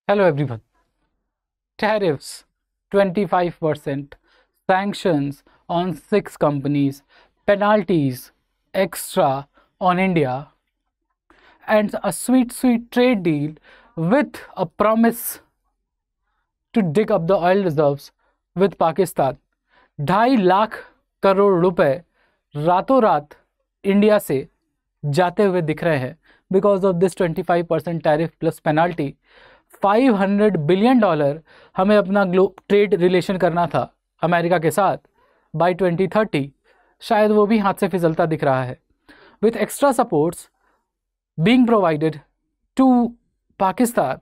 Hello everyone. Tariffs 25%, sanctions on 6 companies, penalties extra on India, and a sweet, sweet trade deal with a promise to dig up the oil reserves with Pakistan. 2.5 lakh crore रुपए रातों रात India से जाते हुए दिख रहे हैं because of this 25% tariff plus penalty. $500 billion हमें अपना ट्रेड रिलेशन करना था अमेरिका के साथ बाय 2030, शायद वो भी हाथ से फिसलता दिख रहा है। With extra supports being provided to Pakistan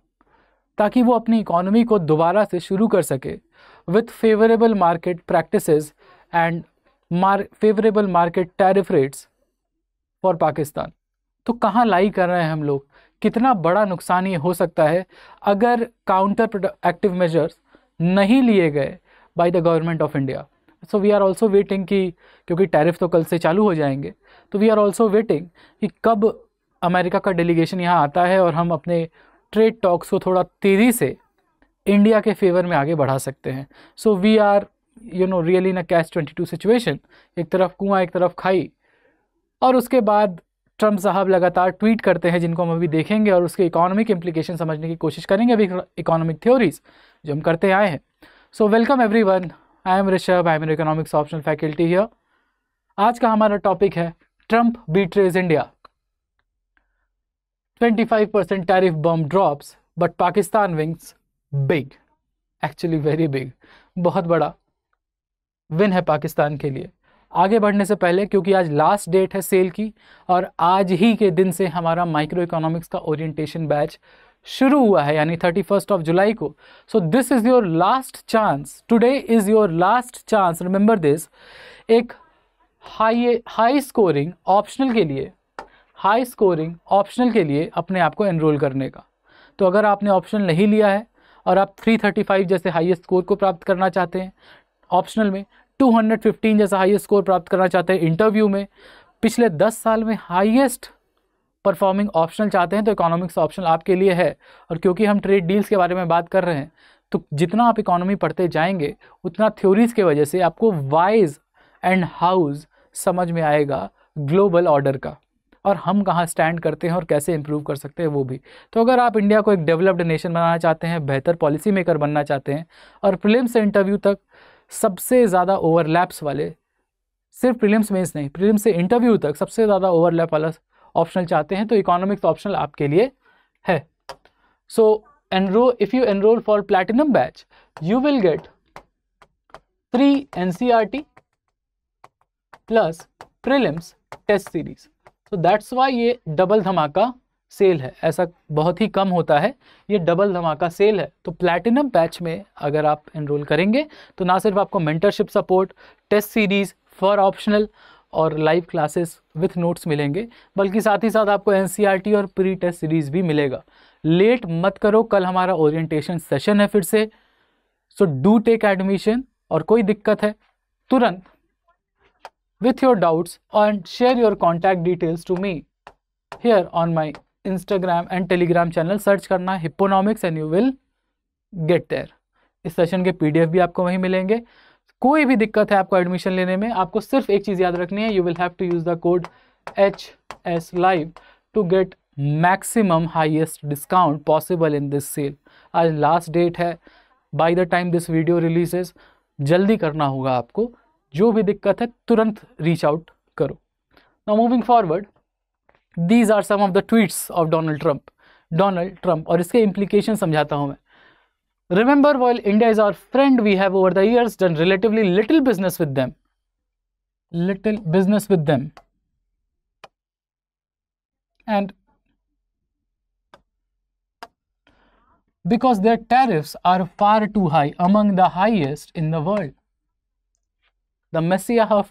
ताकि वो अपनी इकोनॉमी को दोबारा से शुरू कर सके with favourable market practices and favourable market tariff rates for Pakistan. तो कहाँ लाई कर रहे हैं हम लोग? कितना बड़ा नुकसान ये हो सकता है अगर काउंटर प्रोडक्टिव मेजर्स नहीं लिए गए by the government of India. So we are also waiting कि क्योंकि टैरिफ तो कल से चालू हो जाएंगे, तो वी आर ऑल्सो वेटिंग कि कब अमेरिका का डेलीगेशन यहाँ आता है और हम अपने ट्रेड टॉक्स को थोड़ा तेज़ी से इंडिया के फेवर में आगे बढ़ा सकते हैं। So we are really in a catch 22 situation, एक तरफ कुआं एक तरफ खाई। और उसके बाद ट्रम्प साहब लगातार ट्वीट करते हैं जिनको हम अभी देखेंगे और उसके इकोनॉमिक इम्प्लीकेशन समझने की कोशिश करेंगे अभी इकोनॉमिक थ्योरीज जो हम करते आए हैं। So welcome everyone, I am Rishabh, I am economics optional faculty here. आज का हमारा टॉपिक है Trump betrays India, 25% tariff bomb drops but Pakistan wins big, actually very big, बहुत बड़ा विन है पाकिस्तान के लिए। आगे बढ़ने से पहले, क्योंकि आज लास्ट डेट है सेल की और आज ही के दिन से हमारा माइक्रो इकोनॉमिक्स का ओरिएंटेशन बैच शुरू हुआ है, यानी 31 जुलाई को। So this is your last chance, today is your last chance, remember this. एक हाई स्कोरिंग ऑप्शनल के लिए अपने आप को एनरोल करने का। तो अगर आपने ऑप्शनल नहीं लिया है और आप 335 जैसे हाईएस्ट स्कोर को प्राप्त करना चाहते हैं ऑप्शनल में, 215 जैसा हाईएस्ट स्कोर प्राप्त करना चाहते हैं इंटरव्यू में, पिछले 10 साल में हाईएस्ट परफॉर्मिंग ऑप्शनल चाहते हैं, तो इकोनॉमिक्स ऑप्शनल आपके लिए है। और क्योंकि हम ट्रेड डील्स के बारे में बात कर रहे हैं, तो जितना आप इकोनॉमी पढ़ते जाएंगे उतना थ्योरीज की वजह से आपको वाइज एंड हाउस समझ में आएगा ग्लोबल ऑर्डर का, और हम कहाँ स्टैंड करते हैं और कैसे इंप्रूव कर सकते हैं वो भी। तो अगर आप इंडिया को एक डेवलप्ड नेशन बनाना चाहते हैं, बेहतर पॉलिसी मेकर बनना चाहते हैं, और प्रीलिम्स से इंटरव्यू तक सबसे ज़्यादा ओवरलैप्स वाले, सिर्फ प्रीलिम्स मेंस नहीं, प्रीलिम्स से इंटरव्यू तक सबसे ज़्यादा ओवरलैप वाला ऑप्शनल चाहते हैं, तो इकोनॉमिक्स ऑप्शनल आपके लिए है। So if you enrol for platinum batch you will get 3 NCERT plus prelims test series. तो दैट्स वाई ये डबल धमाका सेल है, ऐसा बहुत ही कम होता है, ये डबल धमाका सेल है। तो प्लैटिनम बैच में अगर आप एनरोल करेंगे तो ना सिर्फ आपको mentorship support, test series for optional और लाइव क्लासेस विथ नोट्स मिलेंगे, बल्कि साथ ही साथ आपको NCERT और प्री टेस्ट सीरीज भी मिलेगा। लेट मत करो, कल हमारा ओरिएंटेशन सेशन है फिर से। सो डू टेक एडमिशन, और कोई दिक्कत है तुरंत with your doubts and share your contact details to me here on my Instagram and Telegram channel। Search करना Hipponomics and you will get there. इस सेशन के PDF भी आपको वहीं मिलेंगे। कोई भी दिक्कत है आपको एडमिशन लेने में, आपको सिर्फ एक चीज़ याद रखनी है, you will have to use the code HS Live to get maximum highest discount possible in this sale. आज लास्ट डेट है, by the time this video releases जल्दी करना होगा आपको। जो भी दिक्कत है तुरंत रीच आउट करो। Now moving forward, these are some of the tweets of Donald Trump, और इसके इम्प्लीकेशन समझाता हूं मैं। Remember, while India is our friend, we have over the years done relatively little business with them, and because their tariffs are far too high, among the highest in the world. The messiah of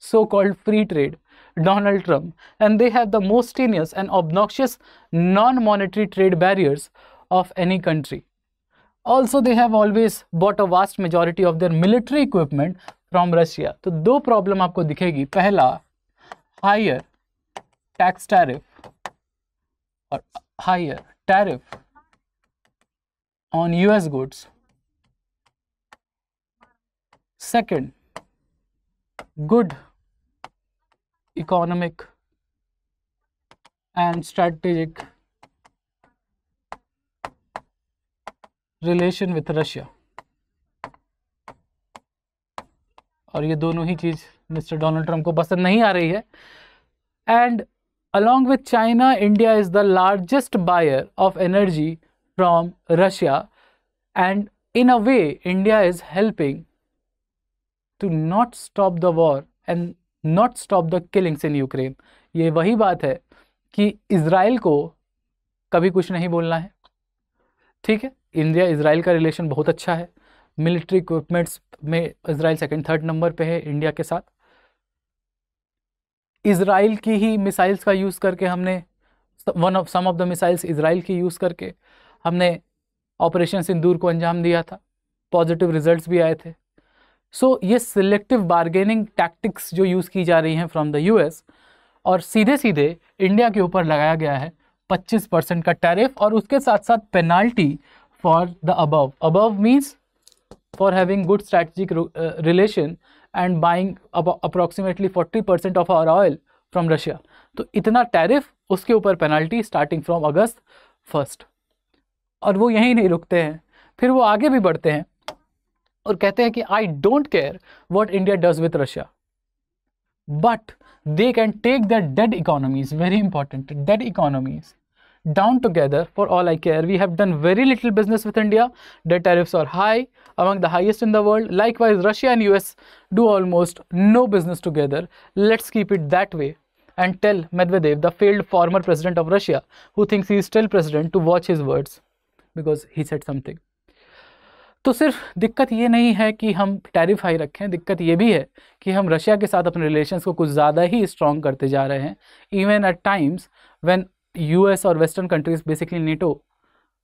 so-called free trade, Donald Trump, and they have the most strenuous and obnoxious non-monetary trade barriers of any country. Also, they have always bought a vast majority of their military equipment from Russia. तो दो problem आपको दिखेगी, पहला higher tax tariff और higher tariff on US goods. Second, good economic and strategic relation with Russia. और ये दोनों ही चीज़ mister Donald Trump को पसंद नहीं आ रही है. And along with China, India is the largest buyer of energy from Russia, and in a way India is helping to not stop the war and not stop the killings in Ukraine. ये वही बात है कि Israel को कभी कुछ नहीं बोलना है. ठीक है, इंडिया इज़राइल का रिलेशन बहुत अच्छा है. मिलिट्री इक्विपमेंट्स में इज़राइल सेकंड थर्ड नंबर पे है इंडिया के साथ. इज़राइल की ही मिसाइल्स का यूज़ करके हमने सम ऑफ द मिसाइल्स इज़राइल की यूज़ करके हमने ऑपरेशन सिंदूर को अंजाम दिया था. पॉजिटिव रिजल्ट्स भी आए थे. सो ये सिलेक्टिव बार्गेनिंग टैक्टिक्स जो यूज़ की जा रही हैं फ्रॉम द यूएस, और सीधे सीधे इंडिया के ऊपर लगाया गया है 25% का टैरिफ, और उसके साथ साथ penalty for the above means for having good strategic relation and buying approximately 40% of our oil from Russia. तो इतना टैरिफ, उसके ऊपर पेनल्टी स्टार्टिंग फ्रॉम अगस्त 1. और वो यहीं नहीं रुकते हैं, फिर वो आगे भी बढ़ते हैं और कहते हैं कि I don't care what India does with Russia, but they can take the dead economies, very important, dead economies down together. For all I care, we have done very little business with India. Their tariffs are high, among the highest in the world. Likewise, Russia and US do almost no business together. Let's keep it that way and tell Medvedev, the failed former president of Russia, who thinks he is still president, to watch his words because he said something. तो सिर्फ दिक्कत ये नहीं है कि हम tariff high रखें, दिक्कत ये भी है कि हम रशिया के साथ अपने रिलेशंस को कुछ ज़्यादा ही स्ट्रॉन्ग करते जा रहे हैं. Even at times when US और western countries, basically NATO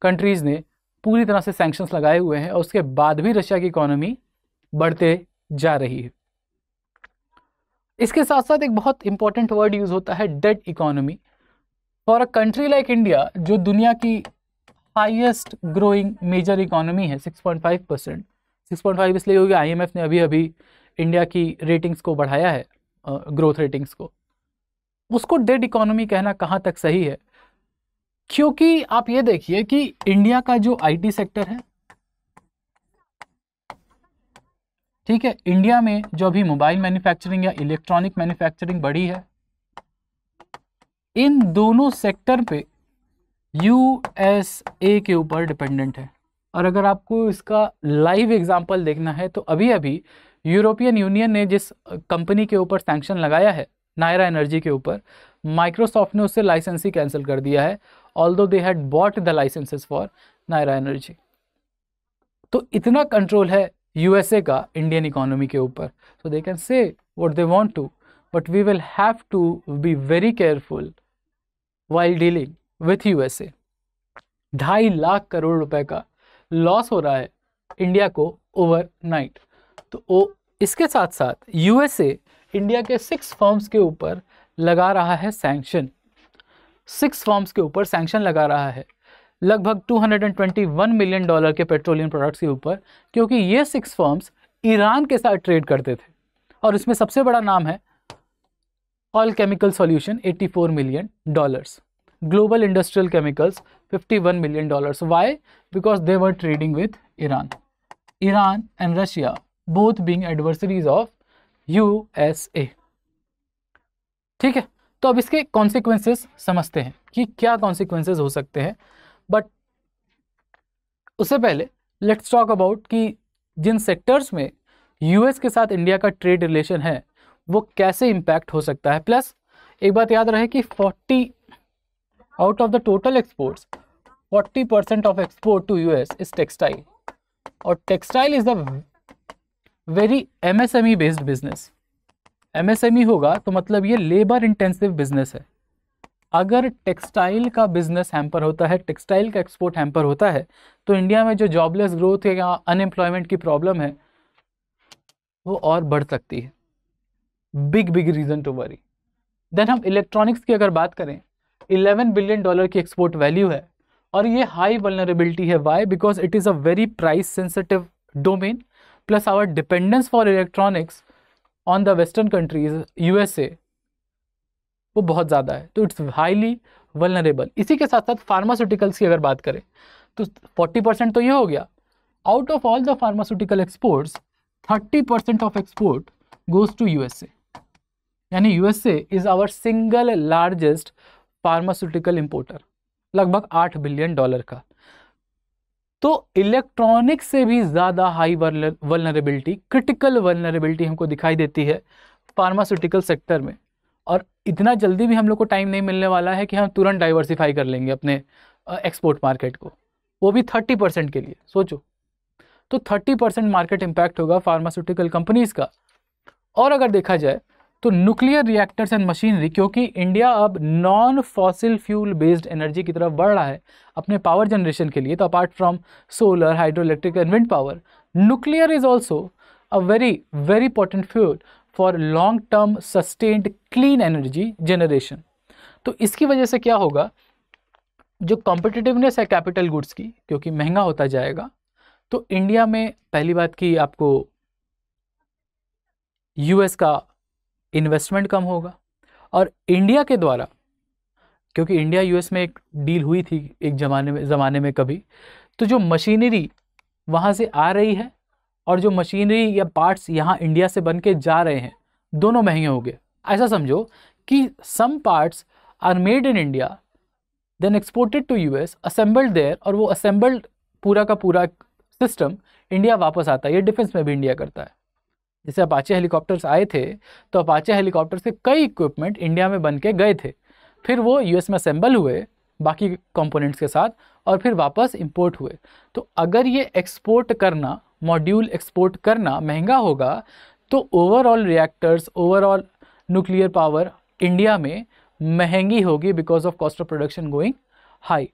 countries ने पूरी तरह से सैंक्शंस लगाए हुए हैं, और उसके बाद भी रशिया की इकोनॉमी बढ़ते जा रही है. इसके साथ साथ एक बहुत इंपॉर्टेंट वर्ड यूज़ होता है, dead economy. For a country like India, जो दुनिया की हाईएस्ट ग्रोइंग मेजर इकोनॉमी है, 6.5%. 6.5 इसलिए होगी, IMF ने अभी अभी इंडिया की रेटिंग्स को बढ़ाया है, ग्रोथ रेटिंग्स को. उसको डेड इकोनॉमी कहना कहाँ तक सही है? क्योंकि आप ये देखिए कि इंडिया का जो IT सेक्टर है, ठीक है, इंडिया में जो अभी मोबाइल मैन्युफैक्चरिंग या इलेक्ट्रॉनिक मैन्युफैक्चरिंग बढ़ी है, इन दोनों सेक्टर पे USA के ऊपर डिपेंडेंट है. और अगर आपको इसका लाइव एग्जांपल देखना है तो अभी अभी यूरोपियन यूनियन ने जिस कंपनी के ऊपर सैंक्शन लगाया है, नायरा एनर्जी के ऊपर, माइक्रोसॉफ्ट ने उससे लाइसेंस ही कैंसिल कर दिया है, although they had bought the licences for Nayara energy. तो इतना कंट्रोल है USA का इंडियन इकोनॉमी के ऊपर. So they can say what they want to, but we will have to be very careful while dealing with USA. 2.5 lakh crore रुपए का loss हो रहा है इंडिया को ओवरनाइट. तो इसके साथ साथ USA इंडिया के 6 फर्म्स के ऊपर लगा रहा है सैंक्शन. 6 फर्म्स के ऊपर सैंक्शन लगा रहा है, लगभग $221 मिलियन के पेट्रोलियम प्रोडक्ट्स के ऊपर, क्योंकि ये 6 फर्म्स ईरान के साथ ट्रेड करते थे. और इसमें सबसे बड़ा नाम है all chemical solution, $84 million, global industrial chemicals, $51 million. Why? Because they were trading with Iran. Iran and Russia both being adversaries of USA. ठीक है, तो अब इसके कॉन्सिक्वेंसेस समझते हैं कि क्या कॉन्सिक्वेंसेस हो सकते हैं. बट उससे पहले लेट्स टॉक अबाउट कि जिन सेक्टर्स में US के साथ इंडिया का ट्रेड रिलेशन है वो कैसे इम्पैक्ट हो सकता है. प्लस एक बात याद रहे कि 40 out of the total exports, 40% of export to US is textile, और textile is the very MSME based business. MSME होगा तो मतलब ये लेबर इंटेंसिव बिजनेस है. अगर टेक्सटाइल का बिजनेस हैम्पर होता है, टेक्सटाइल का एक्सपोर्ट हैम्पर होता है, तो इंडिया में जो जॉबलेस ग्रोथ है या अनएम्प्लॉयमेंट की प्रॉब्लम है वो और बढ़ सकती है. Big reason to worry. Then हम इलेक्ट्रॉनिक्स की अगर बात करें, $11 बिलियन की एक्सपोर्ट वैल्यू है, और ये हाई वल्नरेबिलिटी है। Why? Because it is a very price sensitive domain, plus our dependence for electronics on the western countries, USA, वो बहुत ज़्यादा है, तो इट्स हाईली वल्नरेबल। इसी के साथ साथ फार्मास्यूटिकल्स की अगर बात करें तो 40% तो ये हो गया। Out of all the pharmaceutical exports 30% of export goes to USA, यानी USA is our single largest pharmaceutical importer, लगभग $8 बिलियन का। तो इलेक्ट्रॉनिक्स से भी ज़्यादा हाई वल्नरेबिलिटी, क्रिटिकल वल्नरेबिलिटी हमको दिखाई देती है फार्मास्यूटिकल सेक्टर में। और इतना जल्दी भी हम लोग को टाइम नहीं मिलने वाला है कि हम तुरंत डाइवर्सिफाई कर लेंगे अपने एक्सपोर्ट मार्केट को, वो भी 30% के लिए। सोचो, तो 30% मार्केट इम्पैक्ट होगा फार्मास्यूटिकल कंपनीज का। और अगर देखा जाए तो न्यूक्लियर रिएक्टर्स एंड मशीनरी, क्योंकि इंडिया अब non fossil fuel based energy की तरफ बढ़ रहा है अपने पावर जनरेशन के लिए, तो apart from solar, hydro electric and wind power, nuclear is also a very very important fuel for long term sustained clean energy generation. तो इसकी वजह से क्या होगा, जो कॉम्पिटिटिवनेस है कैपिटल गुड्स की, क्योंकि महंगा होता जाएगा, तो इंडिया में पहली बात की आपको यूएस का इन्वेस्टमेंट कम होगा। और इंडिया के द्वारा, क्योंकि इंडिया यूएस में एक डील हुई थी एक ज़माने में कभी, तो जो मशीनरी वहाँ से आ रही है और जो मशीनरी या पार्ट्स यहाँ इंडिया से बन के जा रहे हैं, दोनों महंगे हो गए। ऐसा समझो कि some parts are made in India then exported to US, assembled there, और वो असेंबल्ड पूरा का पूरा सिस्टम इंडिया वापस आता है। ये डिफेंस में भी इंडिया करता है। जैसे अपाचे हेलीकॉप्टर्स आए थे, तो अपाचे हेलीकॉप्टर्स के कई इक्विपमेंट इंडिया में बन के गए थे, फिर वो यूएस में असेंबल हुए बाकी कंपोनेंट्स के साथ, और फिर वापस इंपोर्ट हुए। तो अगर ये एक्सपोर्ट करना, मॉड्यूल एक्सपोर्ट करना महंगा होगा, तो overall reactors, overall nuclear power India में महंगी होगी because of cost of production going high.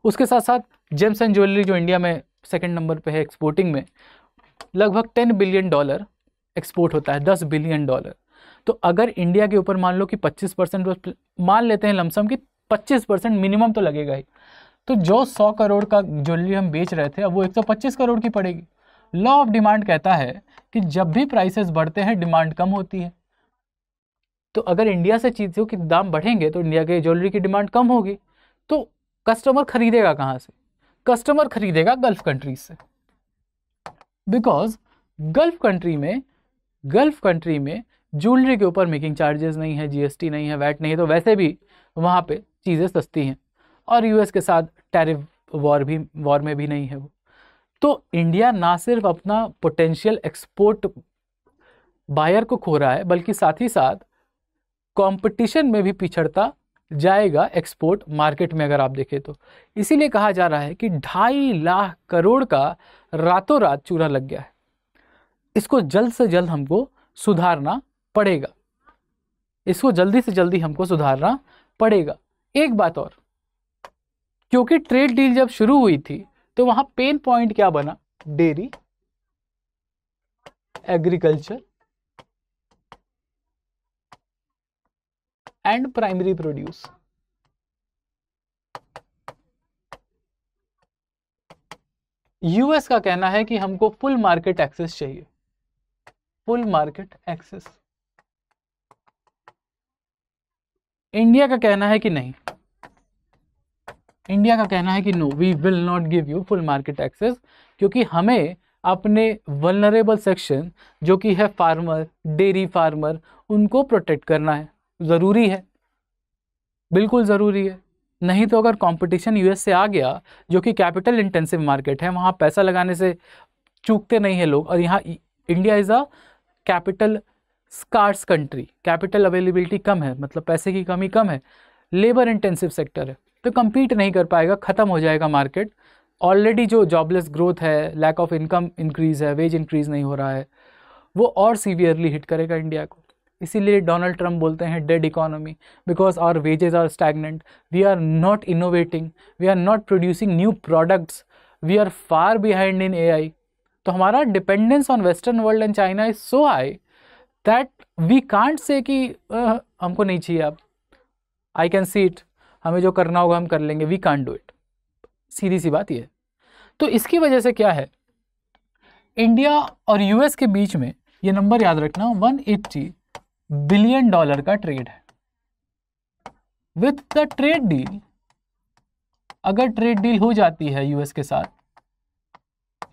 उसके साथ साथ जेम्स एंड ज्वेलरी, जो इंडिया में सेकंड नंबर पे है एक्सपोर्टिंग में, लगभग $10 बिलियन एक्सपोर्ट होता है, $10 बिलियन। तो अगर इंडिया के ऊपर मान लो कि 25%, मान लेते हैं लमसम कि 25% मिनिमम तो लगेगा ही, तो जो 100 करोड़ का ज्वेलरी हम बेच रहे थे, अब वो 125 करोड़ की पड़ेगी। लॉ ऑफ डिमांड कहता है कि जब भी प्राइसेस बढ़ते हैं डिमांड कम होती है। तो अगर इंडिया से चीज़ों के दाम बढ़ेंगे तो इंडिया के ज्वेलरी की डिमांड कम होगी, तो कस्टमर खरीदेगा कहाँ से? कस्टमर खरीदेगा गल्फ कंट्रीज से, बिकॉज गल्फ कंट्री में ज्वेलरी के ऊपर मेकिंग चार्जेस नहीं है, जीएसटी नहीं है, वैट नहीं है, तो वैसे भी वहाँ पे चीज़ें सस्ती हैं। और यूएस के साथ टैरिफ वॉर में भी नहीं है वो। तो इंडिया ना सिर्फ अपना पोटेंशियल एक्सपोर्ट बायर को खो रहा है, बल्कि साथ ही साथ कंपटीशन में भी पिछड़ता जाएगा एक्सपोर्ट मार्केट में, अगर आप देखें तो। इसीलिए कहा जा रहा है कि 2.5 लाख करोड़ का रातों रात चूना लग गया है। इसको जल्द से जल्द हमको सुधारना पड़ेगा, इसको जल्दी से जल्दी हमको सुधारना पड़ेगा। एक बात और, क्योंकि ट्रेड डील जब शुरू हुई थी तो वहां पेन पॉइंट क्या बना? Dairy, agriculture and primary produce. US का कहना है कि हमको फुल मार्केट एक्सेस चाहिए, फुल मार्केट एक्सेस। इंडिया का कहना है कि नहीं, इंडिया का कहना है कि no, we will not give you full market access, क्योंकि हमें अपने वल्नरेबल सेक्शन जो कि है फार्मर, डेयरी फार्मर, उनको प्रोटेक्ट करना है। ज़रूरी है, बिल्कुल ज़रूरी है। नहीं तो अगर कंपटीशन यूएस से आ गया, जो कि कैपिटल इंटेंसिव मार्केट है, वहाँ पैसा लगाने से चूकते नहीं है लोग, और यहाँ India is a capital scarce country, capital availability कम है, मतलब पैसे की कमी कम है, लेबर इंटेंसिव सेक्टर है, तो कम्पीट नहीं कर पाएगा, ख़त्म हो जाएगा मार्केट। ऑलरेडी जो जॉबलेस ग्रोथ है, लैक ऑफ इनकम इंक्रीज़ है, वेज इंक्रीज़ नहीं हो रहा है, वो और सीवियरली हिट करेगा इंडिया को। इसीलिए डोनाल्ड ट्रंप बोलते हैं dead economy, because our wages are stagnant, we are not innovating, we are not producing new products, we are far behind in AI. तो हमारा dependence on western world and China is so high that we can't say कि हमको नहीं चाहिए अब, I can see it, हमें जो करना होगा हम कर लेंगे, वी कांट डू इट। सीधी सी बात ये है। तो इसकी वजह से क्या है, इंडिया और यूएस के बीच में, ये नंबर याद रखना, $180 बिलियन का ट्रेड है। विथ द ट्रेड डील, अगर ट्रेड डील हो जाती है यूएस के साथ,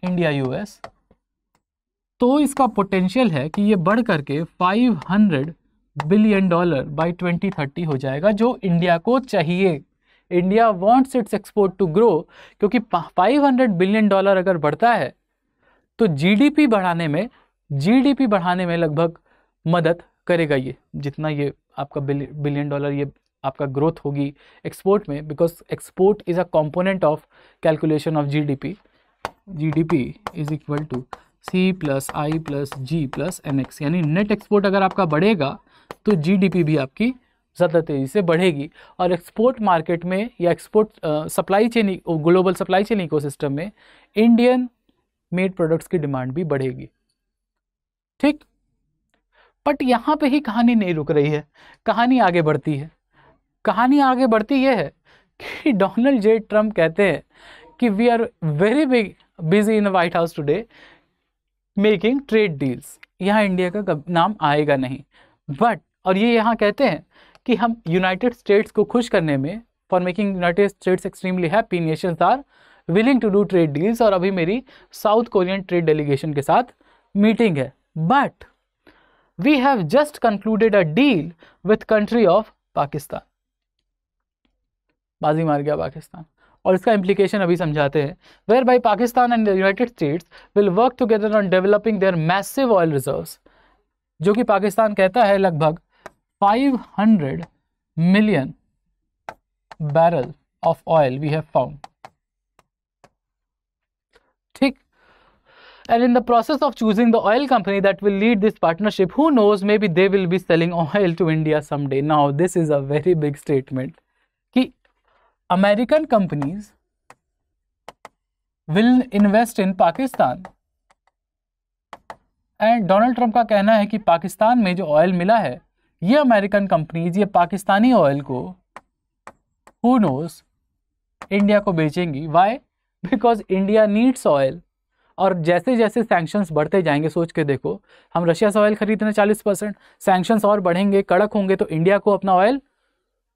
इंडिया यूएस, तो इसका पोटेंशियल है कि ये बढ़ करके $500 बिलियन बाय 2030 हो जाएगा, जो इंडिया को चाहिए। India wants its export to grow, क्योंकि $500 बिलियन अगर बढ़ता है तो जीडीपी बढ़ाने में लगभग मदद करेगा ये, जितना ये आपका बिलियन डॉलर ये आपका ग्रोथ होगी एक्सपोर्ट में, because export is a component of calculation of GDP. GDP is equal to C+I+G+NX, यानी नेट एक्सपोर्ट अगर आपका बढ़ेगा तो जीडीपी भी आपकी ज़्यादा तेज़ी से बढ़ेगी, और एक्सपोर्ट मार्केट में या export supply chain, global supply chain ecosystem में इंडियन मेड प्रोडक्ट्स की डिमांड भी बढ़ेगी। ठीक, बट यहाँ पे ही कहानी नहीं रुक रही है, कहानी आगे बढ़ती है। कहानी आगे बढ़ती ये है कि डोनाल्ड जे ट्रम्प कहते हैं कि we are very busy in White House today making trade deals. यहाँ इंडिया का नाम आएगा नहीं, बट और ये यहाँ कहते हैं कि हम यूनाइटेड स्टेट्स को खुश करने में, for making United States extremely happy, nations are willing to do trade deals, और अभी मेरी साउथ कोरियन ट्रेड डेलीगेशन के साथ मीटिंग है, but we have just concluded a deal with country of Pakistan. बाजी मार गया पाकिस्तान, और इसका इम्प्लीकेशन अभी समझाते हैं। Whereby Pakistan and the United States will work together on developing their massive oil reserves, जो कि पाकिस्तान कहता है लगभग 500 million barrel of oil we have found. ठीक, and in the process of choosing the oil company that will lead this partnership, who knows, maybe they will be selling oil to India someday. Now this is a very big statement कि American companies will invest in Pakistan, and Donald Trump का कहना है कि पाकिस्तान में जो oil मिला है, ये अमेरिकन कंपनीज ये पाकिस्तानी ऑयल को who knows इंडिया को बेचेंगी। Why? Because India needs oil, और जैसे जैसे सैंक्शंस बढ़ते जाएंगे, सोच के देखो, हम रशिया से ऑयल खरीद रहे हैं 40%, सैंक्शंस और बढ़ेंगे, कड़क होंगे, तो इंडिया को अपना ऑयल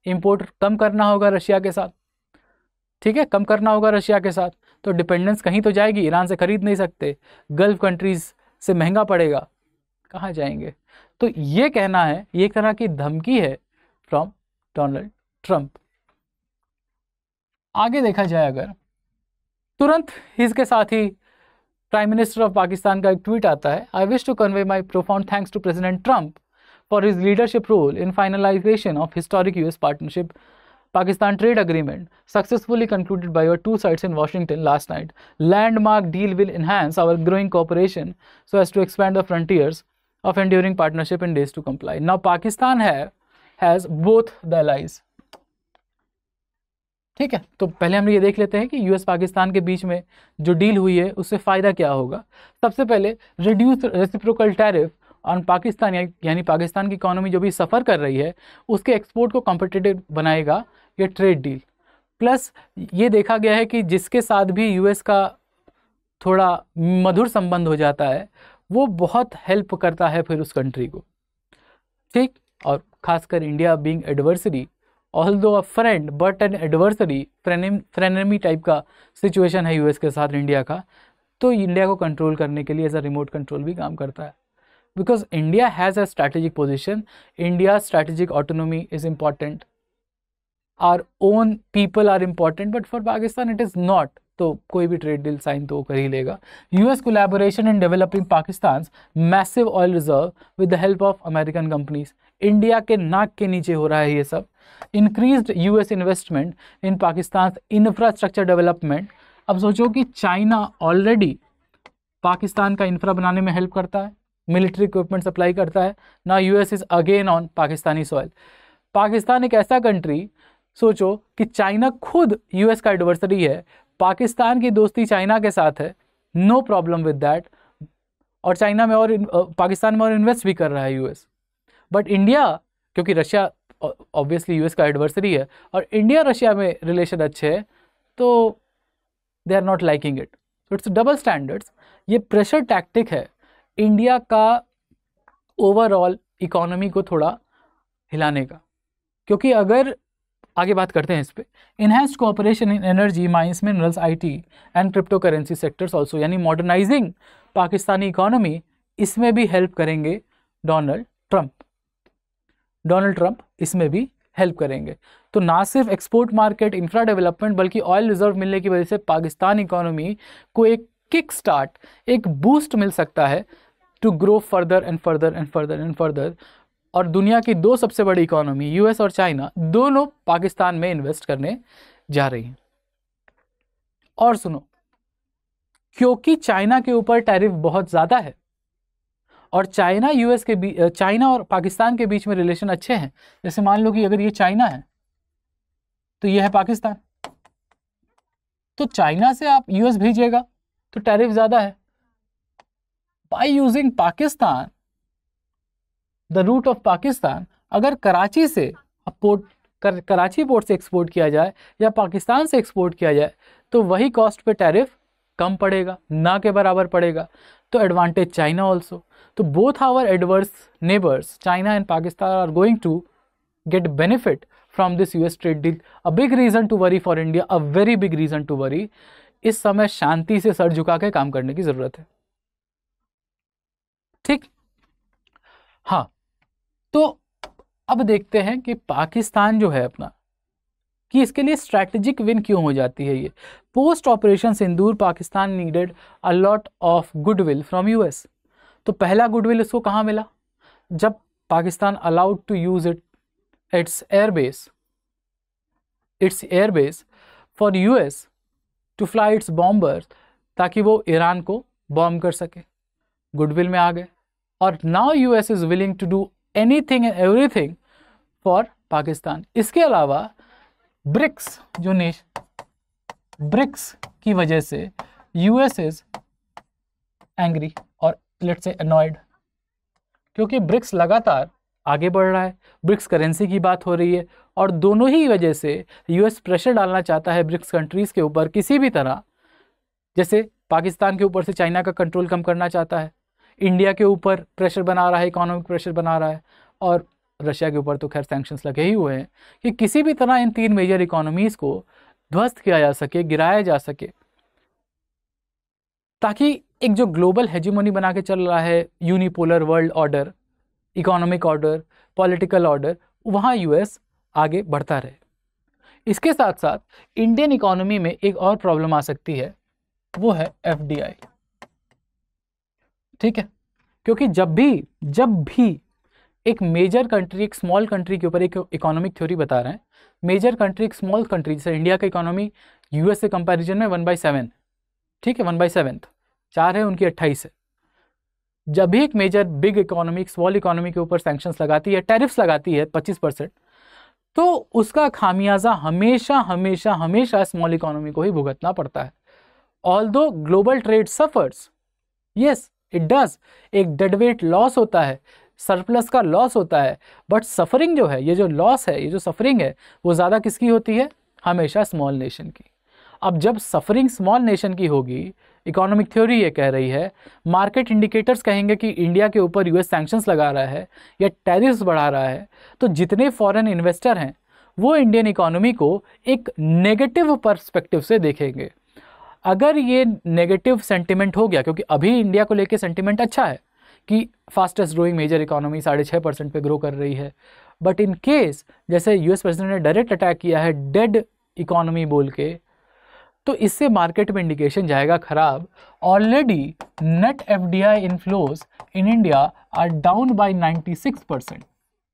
इंपोर्ट कम करना होगा रशिया के साथ। ठीक है, कम करना होगा रशिया के साथ, तो डिपेंडेंस कहीं तो जाएगी। ईरान से खरीद नहीं सकते, गल्फ कंट्रीज से महंगा पड़ेगा, कहाँ जाएंगे? तो ये कहना है, ये एक तरह की धमकी है फ्रॉम डोनाल्ड ट्रंप। आगे देखा जाए अगर, तुरंत इसके साथ ही प्राइम मिनिस्टर ऑफ पाकिस्तान का एक ट्वीट आता है, I wish to convey my profound thanks to President Trump for his leadership role in finalisation of historic US partnership Pakistan trade agreement successfully concluded by our two sides in Washington last night. Landmark deal will enhance our growing cooperation so as to expand the frontiers of enduring partnership in days to comply. Now Pakistan has both the allies. ठीक है, तो पहले हम ये देख लेते हैं कि यूएस पाकिस्तान के बीच में जो डील हुई है उससे फ़ायदा क्या होगा। सबसे पहले reduce reciprocal tariff on Pakistan, यानी पाकिस्तान की इकोनॉमी जो भी सफ़र कर रही है उसके एक्सपोर्ट को कॉम्पिटिटिव बनाएगा ये ट्रेड डील। प्लस ये देखा गया है कि जिसके साथ भी यूएस का थोड़ा मधुर संबंध हो जाता है वो बहुत हेल्प करता है फिर उस कंट्री को। ठीक, और खासकर India being adversary, although a friend but an adversary, frenemy type का सिचुएशन है यूएस के साथ इंडिया का, तो इंडिया को कंट्रोल करने के लिए एज अ रिमोट कंट्रोल भी काम करता है। Because India has a strategic position, India strategic autonomy is important, our own people are important, but for Pakistan it is not. तो कोई भी ट्रेड डील साइन तो कर ही लेगा। US collaboration in developing Pakistan massive oil reserve with the help of American companies, India के नाक के नीचे हो रहा है ये सब। इंक्रीज्ड यूएस इन्वेस्टमेंट इन पाकिस्तान इंफ्रास्ट्रक्चर डेवलपमेंट। अब सोचो कि चाइना ऑलरेडी पाकिस्तान का इंफ्रा बनाने में हेल्प करता है, मिलिट्री इक्विपमेंट सप्लाई करता है। Now US is again on Pakistani soil. Pakistan एक ऐसा कंट्री, सोचो कि चाइना खुद यूएस का एडवर्सरी है, पाकिस्तान की दोस्ती चाइना के साथ है, नो प्रॉब्लम विद दैट, और चाइना में और पाकिस्तान में और इन्वेस्ट भी कर रहा है यूएस। बट इंडिया, क्योंकि रशिया ऑब्वियसली यूएस का एडवर्सरी है और इंडिया रशिया में रिलेशन अच्छे है, तो they are not liking it. So it's double standards. ये प्रेशर टैक्टिक है इंडिया का ओवरऑल इकोनॉमी को थोड़ा हिलाने का। क्योंकि अगर आगे बात करते हैं इस पे, enhanced cooperation in energy, mines, minerals, IT and crypto currency sectors also, यानी मॉडर्नाइजिंग पाकिस्तानी इकोनॉमी, इसमें भी हेल्प करेंगे डोनाल्ड ट्रंप इसमें भी हेल्प करेंगे। तो ना सिर्फ एक्सपोर्ट मार्केट, इंफ्रा डेवलपमेंट, बल्कि ऑयल रिजर्व मिलने की वजह से पाकिस्तान इकोनॉमी को एक किक स्टार्ट, एक बूस्ट मिल सकता है to grow further and further and further and further. और दुनिया की दो सबसे बड़ी इकोनॉमी यूएस और चाइना, दोनों पाकिस्तान में इन्वेस्ट करने जा रही हैं। और सुनो, क्योंकि चाइना के ऊपर टैरिफ बहुत ज़्यादा है और चाइना और पाकिस्तान के बीच में रिलेशन अच्छे हैं। जैसे मान लो कि अगर ये चाइना है तो ये है पाकिस्तान, तो चाइना से आप यूएस भेजिएगा तो टैरिफ ज़्यादा है। By using Pakistan, the route of Pakistan, अगर कराची से कराची पोर्ट से एक्सपोर्ट किया जाए या पाकिस्तान से एक्सपोर्ट किया जाए तो वही कॉस्ट पे टैरिफ कम पड़ेगा, ना के बराबर पड़ेगा। तो एडवांटेज चाइना ऑल्सो। तो both our adverse neighbours China and Pakistan are going to get benefit from this US trade deal. A big reason to worry for India, a very big reason to worry. इस समय शांति से sir झुका के काम करने की जरूरत है। ठीक, हाँ। तो अब देखते हैं कि पाकिस्तान जो है अपना, कि इसके लिए स्ट्रैटेजिक विन क्यों हो जाती है ये। Post operation Sindoor Pakistan needed a lot of goodwill from US. तो पहला गुडविल इसको कहाँ मिला? जब Pakistan allowed to use its airbase for US to fly its bombers, ताकि वो ईरान को बॉम्ब कर सके। गुडविल में आ गए। और now US is willing to do anything and everything for Pakistan. इसके अलावा ब्रिक्स की वजह से यूएस इज एंग्री और लेट्स से अनॉयड, क्योंकि ब्रिक्स लगातार आगे बढ़ रहा है, ब्रिक्स करेंसी की बात हो रही है और दोनों ही वजह से यूएस प्रेशर डालना चाहता है ब्रिक्स कंट्रीज के ऊपर किसी भी तरह। जैसे पाकिस्तान के ऊपर से चाइना का कंट्रोल कम करना चाहता है, इंडिया के ऊपर प्रेशर बना रहा है, इकोनॉमिक प्रेशर बना रहा है, और रशिया के ऊपर तो खैर सैंक्शंस लगे ही हुए हैं कि किसी भी तरह इन तीन मेजर इकोनॉमीज को ध्वस्त किया जा सके, गिराया जा सके, ताकि एक जो ग्लोबल हेजिमोनी बना के चल रहा है, unipolar world order, economic order, political order, वहाँ यूएस आगे बढ़ता रहे। इसके साथ साथ इंडियन इकोनॉमी में एक और प्रॉब्लम आ सकती है, वो है एफडीआई। ठीक है, क्योंकि जब भी एक मेजर कंट्री एक स्मॉल कंट्री के ऊपर, एक इकोनॉमिक थ्योरी बता रहे हैं, मेजर कंट्री एक स्मॉल कंट्री, जैसे इंडिया का इकोनॉमी यूएस से कंपैरिजन में 1/7, ठीक है, 1/7, 4 है उनकी 28 है। जब भी एक major big economy small economy के ऊपर सैंक्शंस लगाती है, टैरिफ्स लगाती है 25%, तो उसका खामियाजा हमेशा हमेशा हमेशा स्मॉल इकोनॉमी को ही भुगतना पड़ता है। Although global trade suffers, yes it does, एक डेडवेट लॉस होता है, सरप्लस का लॉस होता है, बट सफरिंग जो है, ये जो लॉस है, ये जो सफरिंग है, वो ज़्यादा किसकी होती है? हमेशा स्मॉल नेशन की। अब जब सफरिंग स्मॉल नेशन की होगी, इकोनॉमिक थ्योरी ये कह रही है, मार्केट इंडिकेटर्स कहेंगे कि इंडिया के ऊपर यूएस सैंक्शंस लगा रहा है या टैरिफ्स बढ़ा रहा है, तो जितने फॉरेन इन्वेस्टर हैं वो इंडियन इकोनॉमी को एक नेगेटिव पर्सपेक्टिव से देखेंगे। अगर ये नेगेटिव सेंटिमेंट हो गया, क्योंकि अभी इंडिया को लेके सेंटिमेंट अच्छा है कि फास्टेस्ट ग्रोइंग मेजर इकोनॉमी 6.5% पे ग्रो कर रही है, बट इन केस जैसे यूएस प्रेसिडेंट ने डायरेक्ट अटैक किया है डेड इकोनॉमी बोल के, तो इससे मार्केट में इंडिकेशन जाएगा खराब। Already net FDI inflows in India are down by 96%।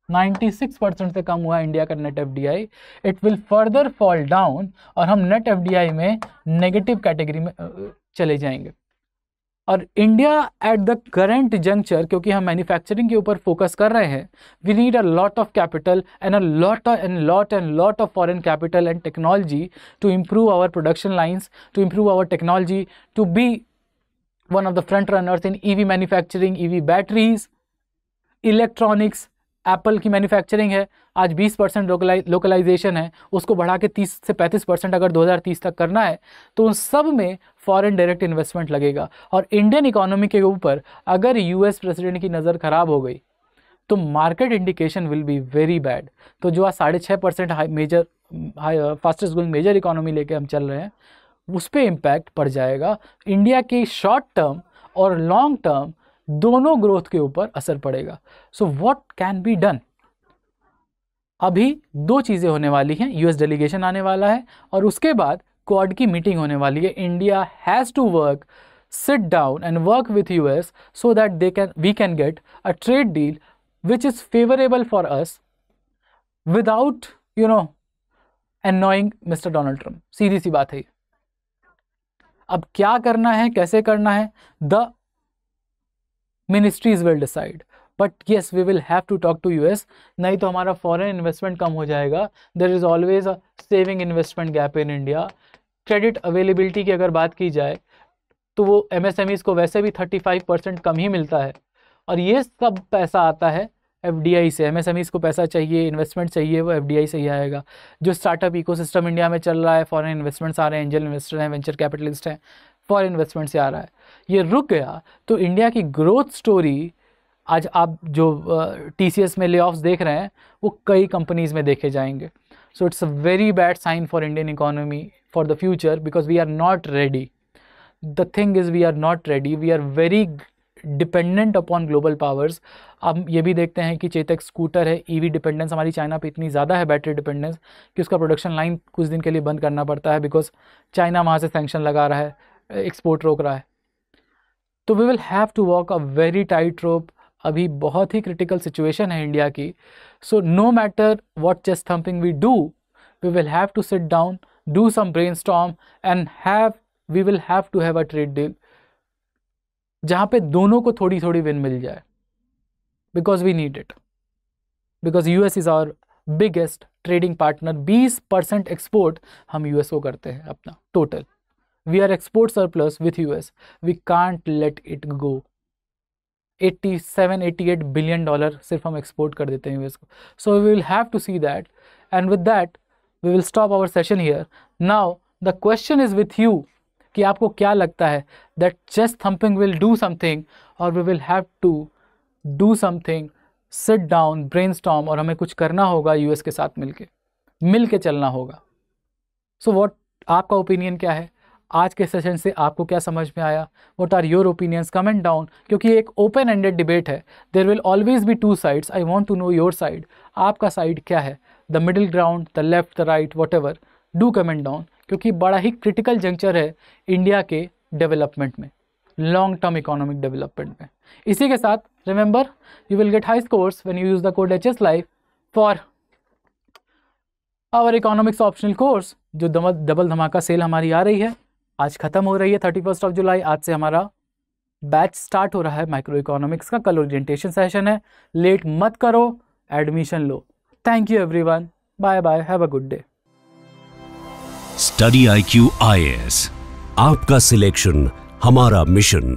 96% से कम हुआ इंडिया का net FDI. It will further fall down और हम नेट एफडीआई में नेगेटिव कैटेगरी में चले जाएंगे। और India at the current juncture, क्योंकि हम मैन्युफैक्चरिंग के ऊपर फोकस कर रहे हैं, we need a lot of capital and lot of foreign capital and technology to improve our production lines, to improve our technology, to be one of the front runners in EV manufacturing, EV batteries, electronics, Apple की manufacturing है, आज 20% localisation है, उसको बढ़ा के 30 से 35% अगर 2030 तक करना है, तो उन सब में फॉरेन डायरेक्ट इन्वेस्टमेंट लगेगा। और इंडियन इकोनॉमी के ऊपर अगर यूएस प्रेसिडेंट की नज़र खराब हो गई तो market indication will be very bad. तो जो आज 6.5% major fastest growing major economy लेके हम चल रहे हैं, उस पर इम्पैक्ट पड़ जाएगा। इंडिया की शॉर्ट टर्म और लॉन्ग टर्म दोनों ग्रोथ के ऊपर असर पड़ेगा। So what can be done? अभी दो चीज़ें होने वाली हैं, यूएस डेलीगेशन आने वाला है और उसके बाद क्वाड की मीटिंग होने वाली है। India has to work, sit down and work with US so that we can get a trade deal which is favourable for us without annoying mister Donald Trump. सीधी सी बात है। अब क्या करना है, कैसे करना है, the ministries will decide, but yes we will have to talk to US, नहीं तो हमारा फॉरेन इन्वेस्टमेंट कम हो जाएगा। There is always a saving investment gap in India. Credit availability की अगर बात की जाए तो वो एमएसएमईज को वैसे भी 35% कम ही मिलता है, और ये सब पैसा आता है एफडीआई से। एमएसएमईज को पैसा चाहिए, इन्वेस्टमेंट चाहिए, वो एफडीआई से ही आएगा। जो स्टार्टअप इकोसिस्टम इंडिया में चल रहा है, फॉरेन इन्वेस्टमेंट्स आ रहे हैं, एंजल इन्वेस्टर हैं, वेंचर कैपिटलिस्ट हैं, फॉरेन इन्वेस्टमेंट से आ रहा है। ये रुक गया तो इंडिया की ग्रोथ स्टोरी, आज आप जो टीसीएस में ले-ऑफ्स देख रहे हैं वो कई कंपनीज में देखे जाएंगे। So it's a very bad sign for Indian economy for the future, because we are not ready. The thing is we are not ready, we are very dependent upon global powers. अब ये भी देखते हैं कि Chetak scooter है, EV dependence हमारी China पे इतनी ज़्यादा है, बैटरी डिपेंडेंस, कि उसका प्रोडक्शन लाइन कुछ दिन के लिए बंद करना पड़ता है, बिकॉज चाइना वहाँ से सैंक्शन लगा रहा है, एक्सपोर्ट रोक रहा है। तो we will have to walk a very tight rope. अभी बहुत ही क्रिटिकल सिचुएशन है इंडिया की। So no matter what chest thumping we do, we will have to sit down, do some brainstorm and we will have to have a trade deal जहाँ पे दोनों को थोड़ी थोड़ी विन मिल जाए, because we need it, because US is our biggest trading partner. 20% export हम US को करते हैं अपना टोटल। We are export surplus with US, we can't let it go. 87-88 billion dollar सिर्फ हम एक्सपोर्ट कर देते हैं यूएस को। So we will have to see that, and with that we will stop our session here. Now the question is with you कि आपको क्या लगता है that chest thumping will do something, और we will have to do something, sit down, brainstorm, और हमें कुछ करना होगा यूएस के साथ मिल के चलना होगा। सो व्हाट, आपका ओपिनियन क्या है? आज के सेशन से आपको क्या समझ में आया? What are your opinions? Comment down, क्योंकि एक ओपन एंडेड डिबेट है। There will always be two sides. I want to know your side. आपका साइड क्या है? The middle ground, the left, the right, whatever, do comment down, क्योंकि बड़ा ही critical juncture है इंडिया के development में, लॉन्ग टर्म इकोनॉमिक डेवलपमेंट में। इसी के साथ remember, you will get high scores when you use the code HS Live for our economics optional course. जो डबल धमाका सेल हमारी आ रही है, आज खत्म हो रही है 31 जुलाई। आज से हमारा बैच स्टार्ट हो रहा है माइक्रो इकोनॉमिक्स का। कल ओरिएंटेशन सेशन है, लेट मत करो, एडमिशन लो। Thank you everyone, bye bye, have a good day. Study IQ IAS, आपका सिलेक्शन हमारा मिशन।